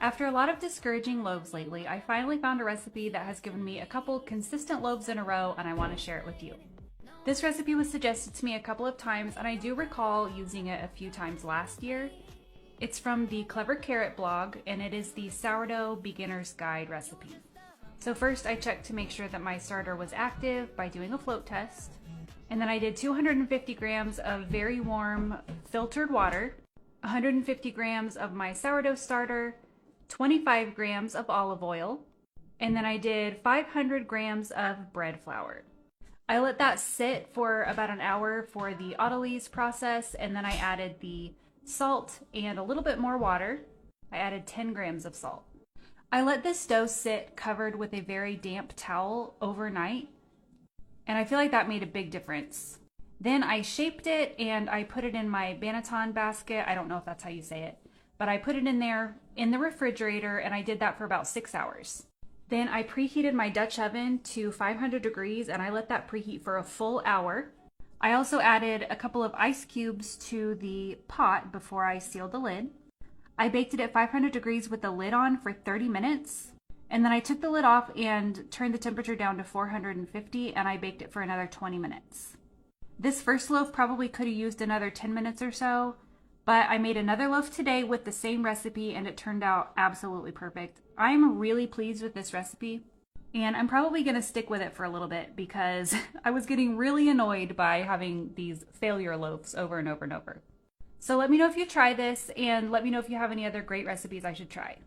After a lot of discouraging loaves lately, I finally found a recipe that has given me a couple consistent loaves in a row, and I want to share it with you. This recipe was suggested to me a couple of times, and I do recall using it a few times last year. It's from the Clever Carrot blog, and it is the Sourdough Beginner's Guide recipe. So first I checked to make sure that my starter was active by doing a float test. And then I did 250 grams of very warm filtered water, 150 grams of my sourdough starter, 25 grams of olive oil, and then I did 500 grams of bread flour. I let that sit for about an hour for the autolyse process, and then I added the salt and a little bit more water. I added 10 grams of salt. I let this dough sit covered with a very damp towel overnight, and I feel like that made a big difference. Then I shaped it and I put it in my banneton basket. I don't know if that's how you say it, but I put it in there in the refrigerator, and I did that for about 6 hours. Then I preheated my Dutch oven to 500 degrees and I let that preheat for a full hour. I also added a couple of ice cubes to the pot before I sealed the lid. I baked it at 500 degrees with the lid on for 30 minutes. And then I took the lid off and turned the temperature down to 450, and I baked it for another 20 minutes. This first loaf probably could have used another 10 minutes or so, but I made another loaf today with the same recipe and it turned out absolutely perfect. I'm really pleased with this recipe, and I'm probably going to stick with it for a little bit because I was getting really annoyed by having these failure loaves over and over and over. So let me know if you try this, and let me know if you have any other great recipes I should try.